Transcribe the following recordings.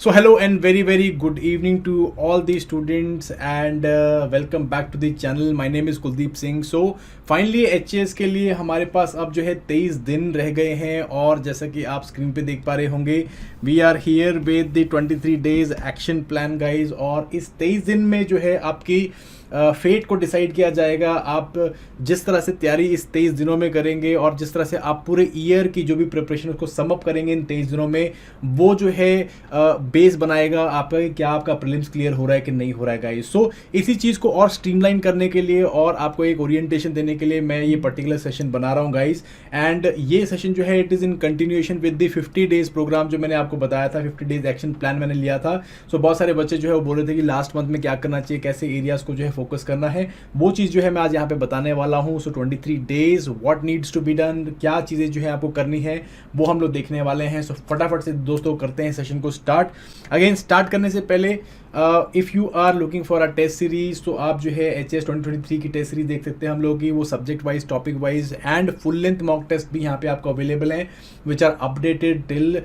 So hello and very good evening to all the students and welcome back to the channel. My name is Kuldeep Singh. So finally HS के लिए हमारे पास अब जो है 23 दिन रह गए हैं और जैसा कि आप स्क्रीन पे देख पा रहे होंगे we are here with the 23 days action plan guys. और इस 23 दिन में जो है आपकी फेट को डिसाइड किया जाएगा। आप जिस तरह से तैयारी इस 23 दिनों में करेंगे और जिस तरह से आप पूरे ईयर की जो भी प्रिपरेशन उसको सम अप करेंगे इन 23 दिनों में, वो जो है बेस बनाएगा आपका कि क्या आपका प्रीलिम्स क्लियर हो रहा है कि नहीं हो रहा है गाइस। सो इसी चीज़ को और स्ट्रीमलाइन करने के लिए और आपको एक ओरिएंटेशन देने के लिए मैं ये पर्टिकुलर सेशन बना रहा हूँ गाइस। एंड ये सेशन जो है it is in continuation with the 50 days programme जो मैंने आपको बताया था, 50 डेज एक्शन प्लान मैंने लिया था। सो बहुत सारे बच्चे जो है वो बोल रहे थे कि लास्ट मंथ में क्या करना चाहिए, कैसे एरियाज को जो है फोकस करना है, वो चीज़ जो है मैं आज यहाँ पे बताने वाला हूँ। So 23 days what needs to be done, क्या चीज़ें जो है आपको करनी है वो हम लोग देखने वाले हैं। सो फटाफट से दोस्तों करते हैं सेशन को स्टार्ट। अगेन स्टार्ट करने से पहले if you are looking for a test series तो आप जो है एचएस 2023 की टेस्ट सीरीज देख सकते हैं हम लोग की, वो subject wise, topic wise and full length mock test भी यहाँ पे आपको अवेलेबल हैं which are updated till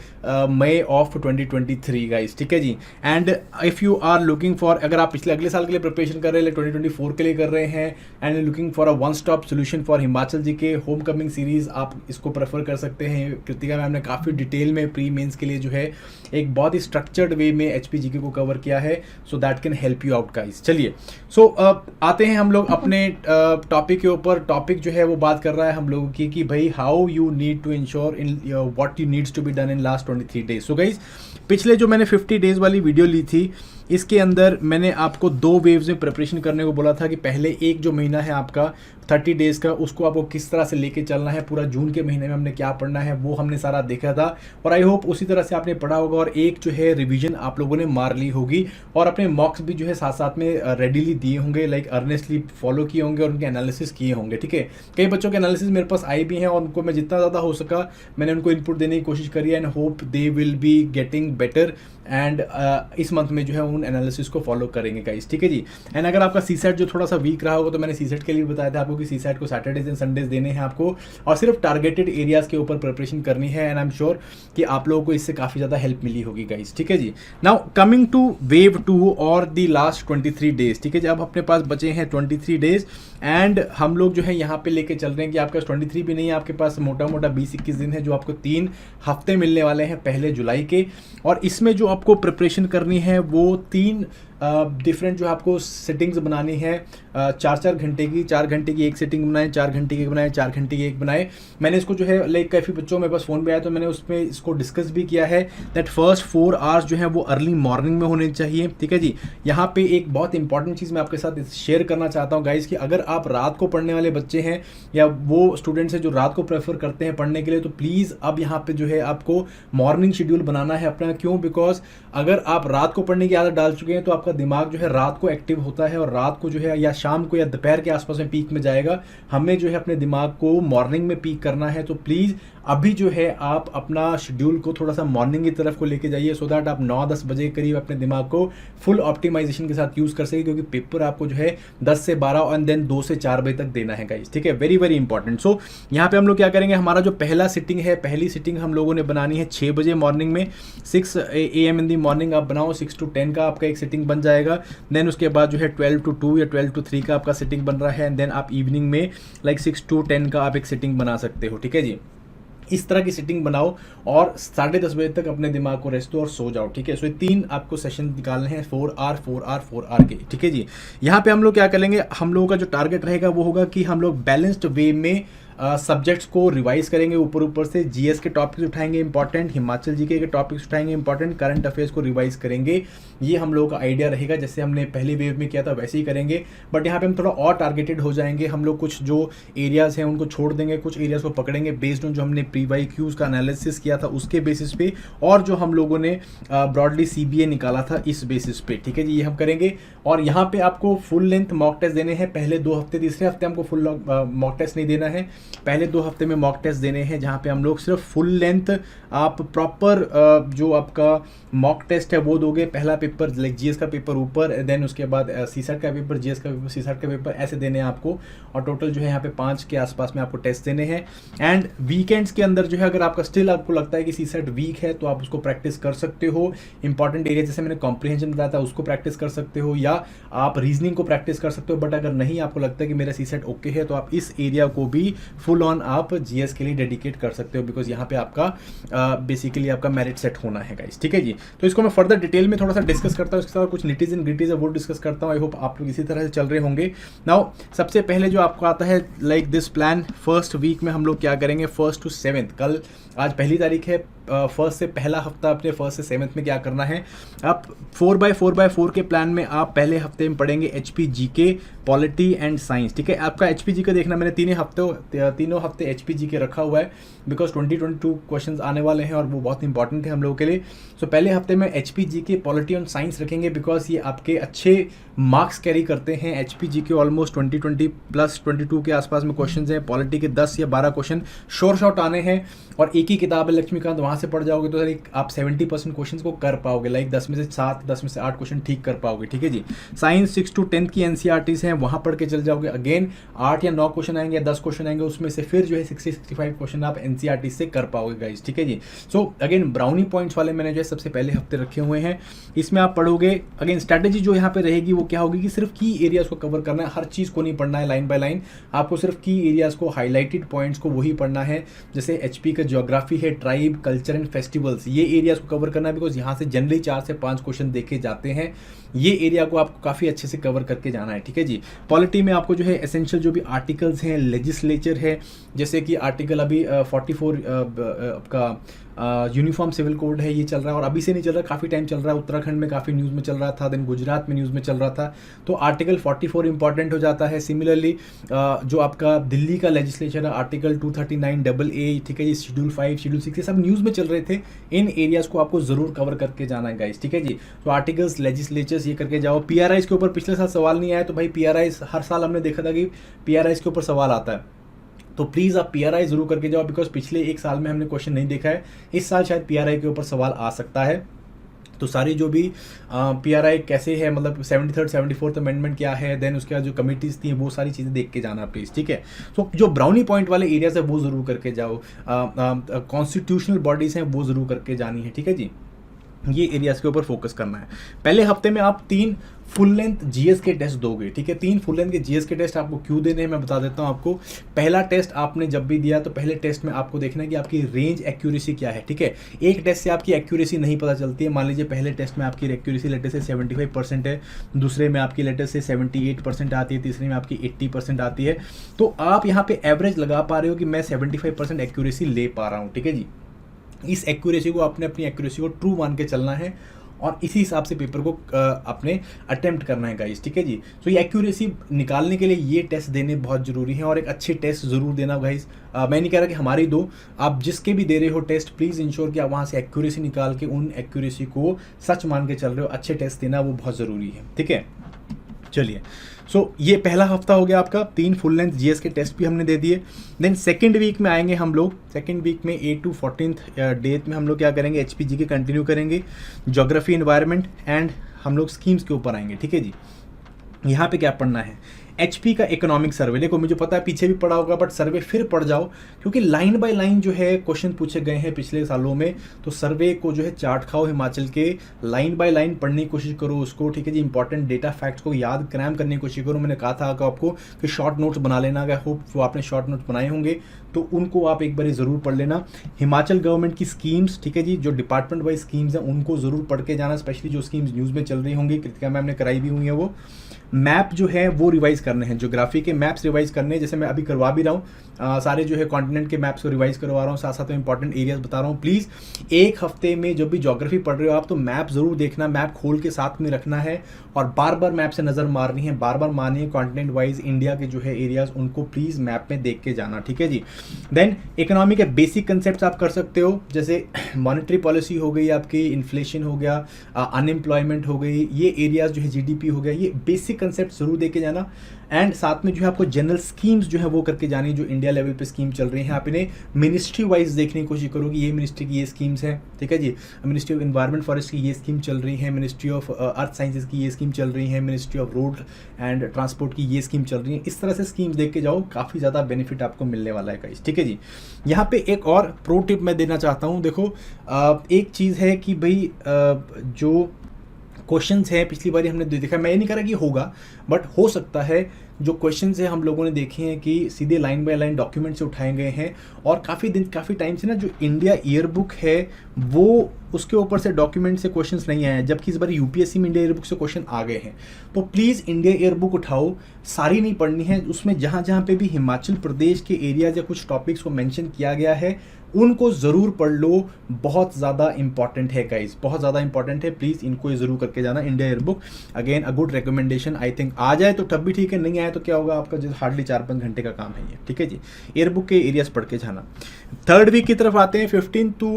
May of 2023 guys, ठीक है जी। And if you are looking for, अगर आप पिछले अगले साल के लिए प्रिपरेशन कर रहे हैं, 2024 के लिए कर रहे हैं and looking for a one stop solution for Himachal G K home coming series, आप इसको प्रेफर कर सकते हैं। कृतिका मैम ने काफ़ी डिटेल में प्री मेंस के लिए जो है एक बहुत ही स्ट्रक्चर्ड वे में एचपी जीके को कवर किया है, so that can help you out guys. चलिए सो आते हैं हम लोग अपने टॉपिक के ऊपर। टॉपिक जो है वो बात कर रहा है हम लोगों की कि भाई how you need to ensure in what you needs to be done in last 23 days. So guys पिछले जो मैंने 50 डेज वाली वीडियो ली थी इसके अंदर मैंने आपको 2 वेव्स में प्रिपरेशन करने को बोला था कि पहले एक जो महीना है आपका 30 डेज़ का, उसको आपको किस तरह से लेके चलना है, पूरा जून के महीने में हमने क्या पढ़ना है वो हमने सारा देखा था और आई होप उसी तरह से आपने पढ़ा होगा और एक जो है रिवीजन आप लोगों ने मार ली होगी और अपने मॉक्स भी जो है साथ साथ में रेडीली दिए होंगे, लाइक अर्नेस्टली फॉलो किए होंगे और उनके एनालिसिस किए होंगे, ठीक है। कई बच्चों के एनालिसिस मेरे पास आए भी हैं और उनको मैं जितना ज़्यादा हो सका मैंने उनको इनपुट देने की कोशिश करी है and hope they will be getting better and इस मंथ में जो है उन एनालिसिस को फॉलो करेंगे गाइस, ठीक है जी। एंड अगर आपका सी सेट जो थोड़ा सा वीक रहा होगा तो मैंने सी सेट के लिए बताया था आपको कि सी सेट को सैटरडेज एंड संडेज देने हैं आपको और सिर्फ टारगेटेड एरियाज के ऊपर प्रिपरेशन करनी है एंड आई एम श्योर कि आप लोगों को इससे काफ़ी ज़्यादा हेल्प मिली होगी गाइस, ठीक है जी। नाउ कमिंग टू वेव 2 और द लास्ट 23 डेज, ठीक है जी। अब अपने पास बचे हैं 23 डेज एंड हम लोग जो है यहाँ पे लेके चल रहे हैं कि आपका 23 भी नहीं है, आपके पास मोटा मोटा 20-21 दिन है जो आपको 3 हफ्ते मिलने वाले हैं पहले जुलाई के। और इसमें जो आपको प्रिपरेशन करनी है वो 3 डिफरेंट जो आपको सेटिंग्स बनानी है, 4-4 घंटे की, 4 घंटे की एक सेटिंग बनाए, 4 घंटे की एक बनाए, 4 घंटे की एक बनाए। मैंने इसको जो है लाइक काफ़ी बच्चों में बस फ़ोन पे आया तो मैंने उसमें इसको डिस्कस भी किया है दैट फर्स्ट 4 आवर्स जो है वो अर्ली मॉर्निंग में होने चाहिए, ठीक है जी। यहाँ पे एक बहुत इंपॉर्टेंट चीज़ मैं आपके साथ शेयर करना चाहता हूँ गाइज कि अगर आप रात को पढ़ने वाले बच्चे हैं या वो स्टूडेंट्स हैं जो रात को प्रेफर करते हैं पढ़ने के लिए, तो प्लीज़ अब यहाँ पे जो है आपको मॉर्निंग शेड्यूल बनाना है अपना। क्यों? बिकॉज अगर आप रात को पढ़ने की आदत डाल चुके हैं तो आपका दिमाग जो है रात को एक्टिव होता है और रात को जो है या शाम को या दोपहर के आसपास में पीक में जाएगा। हमें जो है अपने दिमाग को मॉर्निंग में पीक करना है, तो प्लीज़ अभी जो है आप अपना शेड्यूल को थोड़ा सा मॉर्निंग की तरफ को लेके जाइए सो दैट आप 9-10 बजे करीब अपने दिमाग को फुल ऑप्टिमाइजेशन के साथ यूज़ कर सके, क्योंकि पेपर आपको जो है 10 से 12 एंड देन 2 से 4 बजे तक देना है गाइस, ठीक है। Very important. सो यहाँ पे हम लोग क्या करेंगे, हमारा जो पहला सिटिंग है, पहली सिटिंग हम लोगों ने बनानी है 6 बजे मॉर्निंग में, 6 AM इन दी मॉर्निंग आप बनाओ, 6 to 10 का आपका एक सिटिंग बन जाएगा। देन उसके बाद जो है 12 to 2 या 12 to 3 का आपका सिटिंग बन रहा है एंड देन आप इवनिंग में लाइक 6 to 10 का आप एक सिटिंग बना सकते हो, ठीक है जी। इस तरह की सिटिंग बनाओ और 10:30 बजे तक अपने दिमाग को रेस्ट दो और सो जाओ, ठीक है। सो ये 3 आपको सेशन निकालने हैं 4 आवर के, ठीक है जी। यहाँ पे हम लोग क्या करेंगे, हम लोगों का जो टारगेट रहेगा वो होगा कि हम लोग बैलेंस्ड वे में सब्जेक्ट्स को रिवाइज करेंगे, ऊपर से जीएस के टॉपिक्स उठाएंगे इंपॉर्टेंट, हिमाचल जीके के टॉपिक्स उठाएंगे इंपॉर्टेंट, करंट अफेयर्स को रिवाइज करेंगे। ये हम लोगों का आइडिया रहेगा, जैसे हमने पहली वेव में किया था वैसे ही करेंगे, बट यहाँ पे हम थोड़ा और टारगेटेड हो जाएंगे। हम लोग कुछ जो एरियाज हैं उनको छोड़ देंगे, कुछ एरियाज को पकड़ेंगे बेस्ड ऑन जो हमने प्री वाई क्यूज का एनालिसिस किया था उसके बेसिस पे और जो हम लोगों ने ब्रॉडली सीबीए निकाला था इस बेसिस पे, ठीक है जी। ये हम करेंगे और यहाँ पे आपको फुल लेंथ मॉक टेस्ट देने हैं पहले 2 हफ्ते, तीसरे हफ्ते हमको फुल मॉक टेस्ट नहीं देना है। पहले 2 हफ्ते में मॉक टेस्ट देने हैं जहाँ पे हम लोग सिर्फ फुल लेंथ आप प्रॉपर जो आपका मॉक टेस्ट है वो दोगे। पहला पेपर लाइक जीएस का पेपर ऊपर, देन उसके बाद सीसैट का पेपर, जीएस का पेपर, सीसैट का पेपर, ऐसे देने हैं आपको। और टोटल जो है यहाँ पे 5 के आसपास में आपको टेस्ट देने हैं। एंड वीकेंड्स के अंदर जो है अगर आपका स्टिल आपको लगता है कि सीसैट वीक है तो आप उसको प्रैक्टिस कर सकते हो। इंपॉर्टेंट एरिया जैसे मैंने कॉम्प्रिहेंशन बताया था उसको प्रैक्टिस कर सकते हो, या आप रीजनिंग को प्रैक्टिस कर सकते हो। बट अगर नहीं आपको लगता है कि मेरा सीसैट ओके है तो आप इस एरिया को भी फुल ऑन आप जीएस के लिए डेडिकेट कर सकते हो, बिकॉज यहाँ पे आपका बेसिकली आपका मेरिट सेट होना है गाइस, ठीक है जी। तो इसको मैं फर्दर डिटेल में थोड़ा सा डिस्कस करता हूँ, इसके साथ कुछ निटीज एंड ग्रिटीज है वो डिस्कस करता हूँ। आई होप आप लोग इसी तरह से चल रहे होंगे। नाउ सबसे पहले जो आपको आता है like this plan, first week में हम लोग क्या करेंगे, 1st to 7th, कल आज पहली तारीख है, फर्स्ट से पहला हफ्ता अपने 1st से 7th में क्या करना है, आप 4x4x4 के प्लान में आप पहले हफ्ते में पढ़ेंगे HP GK, polity and science, ठीक है। आपका एचपी जीके देखना, मैंने तीनों हफ्ते एचपी जीके रखा हुआ है बिकॉज 2022 क्वेश्चंस आने वाले हैं और वो बहुत इंपॉर्टेंट है हम लोगों के लिए। सो पहले हफ्ते में HP GK, polity and science रखेंगे बिकॉज ये आपके अच्छे मार्क्स कैरी करते हैं। एचपी जीके ऑलमोस्ट 2020 प्लस 22 के आसपास में क्वेश्चन हैं, पॉलिटी के 10 या 12 क्वेश्चन श्योर शॉट आने हैं और एक ही किताब है लक्ष्मीकांत, वहाँ से पढ़ जाओगे तो आप 70% क्वेश्चन को कर पाओगे, लाइक 10 में से 7, 10 में से 8 क्वेश्चन ठीक कर पाओगे, ठीक है जी। साइंस 6 to 10 की एनसीईआरटीज हैं, वहाँ पढ़ के चल जाओगे, अगेन 8 या 9 क्वेश्चन आएंगे या 10 क्वेश्चन आएंगे, उसमें से फिर जो है 60-65 क्वेश्चन आप एनसीईआरटी से कर पाओगे गाइस, ठीक है जी। सो अगेन ब्राउनी पॉइंट्स वाले मैंने जो है सबसे पहले हफ्ते रखे हुए हैं, इसमें आप पढ़ोगे। अगेन स्ट्रैटेजी जो यहाँ पे रहेगी वो क्या होगी कि सिर्फ की एरियाज को कवर करना है, हर चीज़ को नहीं पढ़ना है लाइन बाय लाइन, आपको सिर्फ की एरियाज को, हाईलाइटेड पॉइंट्स को वही पढ़ना है। जैसे एचपी का ज्योग्राफी है, ट्राइब, कल्चर एंड फेस्टिवल्स, ये एरियाज को कवर करना है बिकॉज यहाँ से जनरली 4 से 5 क्वेश्चन देखे जाते हैं। ये एरिया को आपको काफ़ी अच्छे से कवर करके जाना है, ठीक है जी। पॉलिटी में आपको जो है एसेंशियल जो भी आर्टिकल्स हैं, लेजिस्लेचर है, जैसे कि आर्टिकल अभी 44 आपका यूनिफॉर्म सिविल कोड है, ये चल रहा है और अभी से नहीं चल रहा, काफ़ी टाइम चल रहा है। उत्तराखंड में काफ़ी न्यूज़ में चल रहा था, देन गुजरात में न्यूज़ में चल रहा था, तो आर्टिकल 44 इंपॉर्टेंट हो जाता है। सिमिलरली जो आपका दिल्ली का लेजिस्लेचर है, आर्टिकल 239AA, ठीक है जी, शेड्यूल 5, शेड्यूल 6, ये सब न्यूज़ में चल रहे थे। इन एरियाज़ को आपको ज़रूर कवर करके जाना है गाइस, ठीक है जी। तो आर्टिकल्स, लेजिस्लेचर्स, ये करके जाओ। पीआरआईज के ऊपर पिछले साल सवाल नहीं आया, तो भाई पीआरआईज हर साल हमने देखा था कि पीआरआईज के ऊपर सवाल आता है, तो प्लीज़ आप पीआरआई जरूर करके जाओ बिकॉज पिछले एक साल में हमने क्वेश्चन नहीं देखा है, इस साल शायद पीआरआई के ऊपर सवाल आ सकता है। तो सारी जो भी पीआरआई कैसे है, मतलब 73rd 74th अमेंडमेंट क्या है, देन उसके बाद जो कमिटीज़ थी वो सारी चीज़ें देख के जाना प्लीज़, ठीक है। तो जो ब्राउनी पॉइंट वाले एरियाज है वो ज़रूर करके जाओ, कॉन्स्टिट्यूशनल बॉडीज़ हैं वो ज़रूर करके जानी है, ठीक है जी। ये एरियाज के ऊपर फोकस करना है। पहले हफ्ते में आप 3 फुल लेंथ जीएस के टेस्ट दोगे, ठीक है। 3 फुल लेंथ के जीएस के टेस्ट आपको क्यों देने हैं मैं बता देता हूँ आपको। पहला टेस्ट आपने जब भी दिया तो पहले टेस्ट में आपको देखना है कि आपकी रेंज एक्यूरेसी क्या है, ठीक है। एक टेस्ट से आपकी एक्यूरेसी नहीं पता चलती है। मान लीजिए पहले टेस्ट में आपकी एक्यूरेसी लेटर से 75% है, दूसरे में आपकी लेटर से 78% आती है, तीसरे में आपकी 80% आती है, तो आप यहाँ पे एवरेज लगा पा रहे हो कि मैं 75% एक्यूरेसी ले पा रहा हूँ, ठीक है जी। इस एक्यूरेसी को आपने अपनी एक्यूरेसी को ट्रू मान के चलना है और इसी हिसाब से पेपर को अपने अटेम्प्ट करना है गाइस, ठीक है जी। तो ये एक्यूरेसी निकालने के लिए ये टेस्ट देने बहुत ज़रूरी है और एक अच्छे टेस्ट ज़रूर देना गाइस। मैं नहीं कह रहा कि हमारी दो, आप जिसके भी दे रहे हो टेस्ट, प्लीज़ इंश्योर कि आप वहाँ से एक्यूरेसी निकाल के उन एक्यूरेसी को सच मान के चल रहे हो। अच्छे टेस्ट देना वो बहुत ज़रूरी है, ठीक है। चलिए, सो ये पहला हफ्ता हो गया आपका, 3 फुल लेंथ जीएस के टेस्ट भी हमने दे दिए। देन सेकंड वीक में आएंगे हम लोग। सेकंड वीक में 8 to 14th डेट में हम लोग क्या करेंगे, एचपीजी के कंटिन्यू करेंगे, ज्योग्राफी, एनवायरनमेंट एंड हम लोग स्कीम्स के ऊपर आएंगे, ठीक है जी। यहाँ पे क्या पढ़ना है, एचपी का इकोनॉमिक सर्वे। देखो मुझे पता है पीछे भी पढ़ा होगा बट सर्वे फिर पढ़ जाओ क्योंकि लाइन बाय लाइन जो है क्वेश्चन पूछे गए हैं पिछले सालों में, तो सर्वे को जो है चार्ट खाओ हिमाचल के, लाइन बाय लाइन पढ़ने की कोशिश करो उसको, ठीक है जी। इंपॉर्टेंट डेटा फैक्ट्स को याद क्रैम करने की कोशिश करो। मैंने कहा था आपको कि शॉर्ट नोट्स बना लेना, अगर होप वो आपने शॉर्ट नोट्स बनाए होंगे तो उनको आप एक बार ज़रूर पढ़ लेना। हिमाचल गवर्नमेंट की स्कीम्स, ठीक है जी, जो डिपार्टमेंट वाइज स्कीम्स हैं उनको ज़रूर पढ़ के जाना, स्पेशली जो स्कीम्स न्यूज़ में चल रही होंगी, कृतिका मैम ने कराई भी हुई है वो। मैप जो है वो रिवाइज करने हैं, ज्योग्राफी के मैप्स रिवाइज करने हैं, जैसे मैं अभी करवा भी रहा हूँ। सारे जो है कॉन्टिनेंट के मैप्स को रिवाइज करवा रहा हूँ, साथ साथ में इंपॉर्टेंट एरियाज बता रहा हूँ। प्लीज़ एक हफ्ते में जब भी ज्योग्राफी पढ़ रहे हो आप तो मैप ज़रूर देखना, मैप खोल के साथ में रखना है और बार बार मैप से नज़र मारनी है, बार बार मारनी है। कॉन्टिनेंट वाइज इंडिया के जो है एरियाज उनको प्लीज़ मैप में देख के जाना, ठीक है जी। देन इकोनॉमी के बेसिक कंसेप्ट आप कर सकते हो, जैसे मॉनेटरी पॉलिसी हो गई आपकी, इन्फ्लेशन हो गया, अनएम्प्लॉयमेंट हो गई, ये एरियाज जो है जीडीपी हो गया, ये बेसिक कंसेप्ट जरूर देके जाना। एंड साथ में जो है आपको जनरल स्कीम्स जो है वो करके जानी, जो इंडिया लेवल पे स्कीम चल रही हैं, आप इन्हें मिनिस्ट्री वाइज देखने की कोशिश करो कि ये मिनिस्ट्री की ये स्कीम्स हैं, ठीक है जी। मिनिस्ट्री ऑफ एनवायरमेंट फॉरेस्ट की ये स्कीम चल रही है, मिनिस्ट्री ऑफ अर्थ साइंसेज की ये स्कीम चल रही है, ministry of road and transport की ये स्कीम चल रही है। इस तरह से स्कीम्स देख के जाओ, काफ़ी ज़्यादा बेनिफिट आपको मिलने वाला है गाइस, ठीक है जी। यहाँ पे एक और प्रो टिप मैं देना चाहता हूँ। देखो एक चीज़ है कि भाई जो क्वेश्चंस हैं पिछली बार हमने देखा, मैं ये नहीं कह रहा कि होगा, बट हो सकता है जो क्वेश्चंस है हम लोगों ने देखे हैं कि सीधे लाइन बाय लाइन डॉक्यूमेंट से उठाए गए हैं, और काफ़ी टाइम से ना जो इंडिया ईयर बुक है वो उसके ऊपर से डॉक्यूमेंट से क्वेश्चंस नहीं आए हैं, जबकि इस बार यूपीएससी में इंडिया ईयर बुक से क्वेश्चन आ गए हैं। तो प्लीज़ इंडिया ईयर बुक उठाओ, सारी नहीं पढ़नी है, उसमें जहाँ जहाँ पे भी हिमाचल प्रदेश के एरियाज या कुछ टॉपिक्स को मेंशन किया गया है उनको ज़रूर पढ़ लो, बहुत ज़्यादा इंपॉर्टेंट है गाइज, बहुत ज़्यादा इंपॉर्टेंट है। प्लीज़ इनको ये ज़रूर करके जाना। India year book again a good recommendation, I think आ जाए तो तब भी ठीक है, नहीं आए तो क्या होगा, आपका जो हार्डली 4-5 घंटे का काम है ये, ठीक है जी। ईयर बुक के एरियाज पढ़ के जाना। थर्ड वीक की तरफ आते हैं, 15 to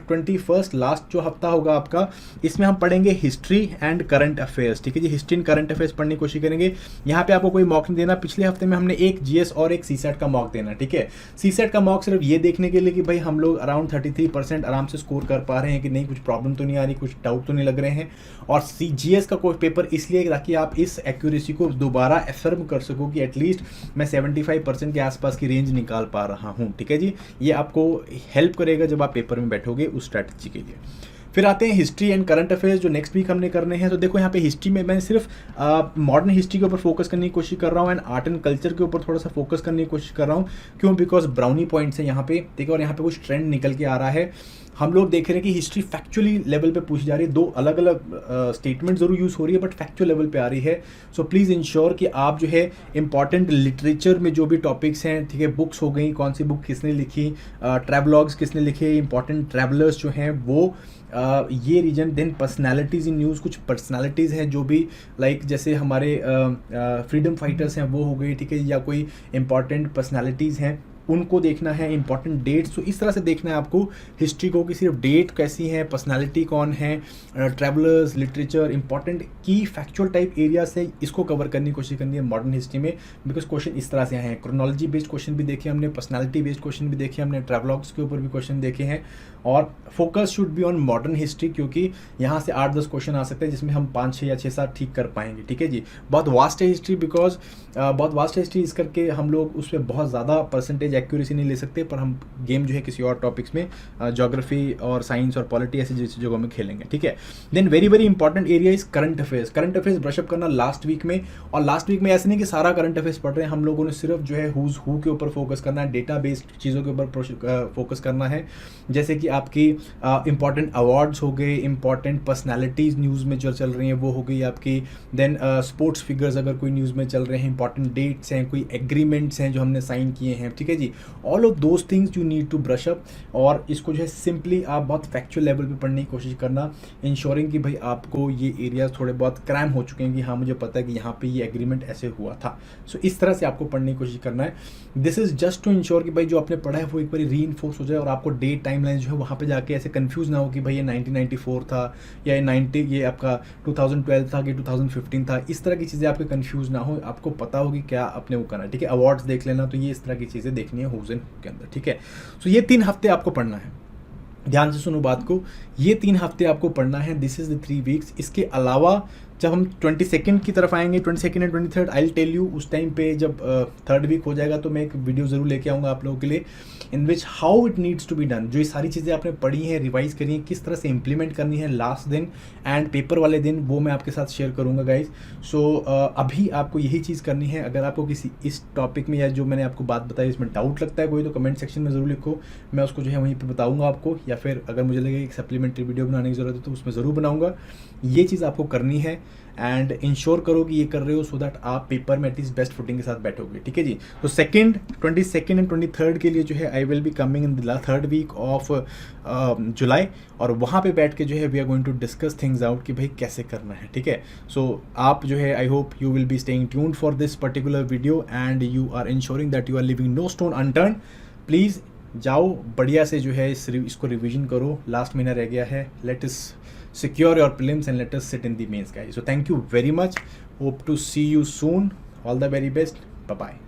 21 लास्ट जो हफ्ता होगा आपका, इसमें हम पढ़ेंगे हिस्ट्री एंड करंट अफेयर्स, ठीक है जी। हिस्ट्री एंड करंट अफेयर्स पढ़ने की कोशिश करेंगे। यहाँ पे आपको कोई मॉक नहीं देना। पिछले हफ्ते में हमने एक जीएस और एक सीसेट का मॉक देना, ठीक है। सीसेट का मॉक सिर्फ ये देखने के लिए कि भाई हम लोग अराउंड 33% आराम से स्कोर कर पा रहे हैं कि नहीं, कुछ प्रॉब्लम तो नहीं आ रही, कुछ डाउट तो नहीं लग रहे हैं। और जीएस का कोई पेपर इसलिए ताकि आप इस एक्यूरेसी को दोबारा अफर्म कर सको कि एटलीस्ट मैं 75% के आसपास की रेंज निकाल पा रहा हूँ, ठीक है जी। ये आपको हेल्प करेगा जब आप पेपर में बैठोगे उस स्ट्रैटेजी के लिए। फिर आते हैं हिस्ट्री एंड करंट अफेयर्स जो नेक्स्ट वीक हमने करने हैं। तो देखो यहाँ पे हिस्ट्री में मैं सिर्फ मॉडर्न हिस्ट्री के ऊपर फोकस करने की कोशिश कर रहा हूँ एंड आर्ट एंड कल्चर के ऊपर थोड़ा सा फोकस करने की कोशिश कर रहा हूँ। क्यों? बिकॉज ब्राउनी पॉइंट्स है यहाँ पे, ठीक है, और यहाँ पे कुछ ट्रेंड निकल के आ रहा है। हम लोग देख रहे हैं कि हिस्ट्री फैक्चुअली लेवल पे पूछी जा रही है, दो अलग अलग स्टेटमेंट जरूर यूज़ हो रही है बट फैक्चुअल लेवल पे आ रही है। सो प्लीज़ इंश्योर कि आप जो है इंपॉर्टेंट लिटरेचर में जो भी टॉपिक्स हैं, ठीक है, बुक्स हो गई, कौन सी बुक किसने लिखी, ट्रैवलॉग्स किसने लिखे, इंपॉर्टेंट ट्रैवलर्स जो हैं वो ये reason. Then personalities in news, कुछ पर्सनालिटीज़ हैं जो भी लाइक जैसे हमारे फ्रीडम फाइटर्स हैं वो हो गई, ठीक है, या कोई इंपॉर्टेंट पर्सनालिटीज़ हैं उनको देखना है, इंपॉर्टेंट डेट्स। तो इस तरह से देखना है आपको हिस्ट्री को कि सिर्फ डेट कैसी है, पर्सनालिटी कौन है, ट्रैवलर्स, लिटरेचर, इंपॉर्टेंट की फैक्चुअल टाइप एरिया से इसको कवर करने की कोशिश करनी है मॉडर्न हिस्ट्री में। बिकॉज क्वेश्चन इस तरह से आए हैं, क्रोनोलॉजी बेस्ड क्वेश्चन भी देखे हमने, पर्सनालिटी बेस्ड क्वेश्चन भी देखे हमने, ट्रैवलॉग्स के ऊपर भी क्वेश्चन देखे हैं। और focus should be on modern history क्योंकि यहाँ से 8-10 क्वेश्चन आ सकते हैं जिसमें हम 5-6 या 6-7 ठीक कर पाएंगे, ठीक है जी। बहुत वास्ट है हिस्ट्री, बिकॉज बहुत वास्ट है हिस्ट्री, इस करके हम लोग उस पर बहुत ज़्यादा परसेंटेज एक्यूरेसी नहीं ले सकते, पर हम गेम जो है किसी और टॉपिक्स में ज्योग्राफी और साइंस और पॉलिटी ऐसी जैसी जगहों में खेलेंगे, ठीक है। Then very very important area is current affairs. Current affairs brush up करना लास्ट वीक में, और लास्ट वीक में ऐसे नहीं कि सारा करंट अफेयर्स पढ़ रहे हैं, हम लोगों ने सिर्फ जो है हुज हु के ऊपर फोकस करना है, डेटा बेस्ड चीज़ों के ऊपर फोकस करना है। जैसे कि आपकी इंपॉर्टेंट अवार्ड्स हो गए, इंपॉर्टेंट पर्सनैलिटीज़ न्यूज़ में जो चल रही हैं वो हो गई आपकी। देन स्पोर्ट्स फिगर्स अगर कोई न्यूज़ में चल रहे हैं, इंपॉर्टेंट डेट्स हैं, कोई एग्रीमेंट्स हैं जो हमने साइन किए हैं, ठीक है जी। All of those things you need to brush up, और इसको जो है सिंपली आप बहुत फैक्चुअल लेवल पे पढ़ने की कोशिश करना, इंश्योरिंग कि भाई आपको ये एरियाज थोड़े बहुत क्रैम हो चुके हैं कि हाँ मुझे पता है कि यहाँ पे ये एग्रीमेंट ऐसे हुआ था। सो इस तरह से आपको पढ़ने की कोशिश करना है। This is just to ensure कि भाई जो आपने पढ़ा है वो एक बार रीइंफोर्स हो जाए और आपको डेट टाइमलाइन जो है वहाँ पे जाके ऐसे कंफ्यूज ना हो कि भाई ये 1994 था या ये आपका 2012 था कि 2015 था। इस तरह की चीज़ें आपके कंफ्यूज ना हो, आपको पता हो कि क्या आपने वो करना है, ठीक है। अवार्ड्स देख लेना, तो ये इस तरह की चीज़ें देखनी है हुज एंड हू के अंदर, ठीक है। सो ये 3 हफ्ते आपको पढ़ना है, ध्यान से सुनो बात को, ये 3 हफ्ते आपको पढ़ना है। This is the 3 weeks. इसके अलावा जब हम 22 की तरफ आएंगे, 22 and 23 I will tell you, उस टाइम पे जब 3rd वीक हो जाएगा तो मैं एक वीडियो ज़रूर लेके आऊँगा आप लोगों के लिए, in which how it needs to be done. जो ये सारी चीज़ें आपने पढ़ी हैं, रिवाइज करी हैं, किस तरह से इंप्लीमेंट करनी है लास्ट दिन एंड पेपर वाले दिन, वो मैं आपके साथ शेयर करूँगा गाइज। सो अभी आपको यही चीज़ करनी है। अगर आपको किसी इस टॉपिक में या जो मैंने आपको बात बताई इसमें डाउट लगता है कोई, तो कमेंट सेक्शन में ज़रूर लिखो, मैं उसको जो है वहीं पर बताऊँगा आपको, या फिर अगर मुझे लगे एक सप्लीमेंट्री वीडियो बनाने की ज़रूरत है तो उसमें ज़रूर बनाऊँगा। ये चीज़ आपको करनी है एंड इंश्योर करो कि ये कर रहे हो सो दैट आप पेपर में एटलीस्ट बेस्ट फुटिंग के साथ बैठोगे, ठीक है जी। तो 22 एंड 23 के लिए जो है I will be coming in the 3rd week of July, और वहाँ पे बैठ के जो है we are going to discuss things out कि भाई कैसे करना है, ठीक है। सो आप जो है I hope you will be staying tuned for this particular video and you are ensuring that you are leaving no stone unturned. Please जाओ बढ़िया से जो है इसको रिविजन करो, लास्ट महीना रह गया है। Let us secure your prelims and let us sit in the mains guys. So thank you very much, hope to see you soon all the very best, bye bye.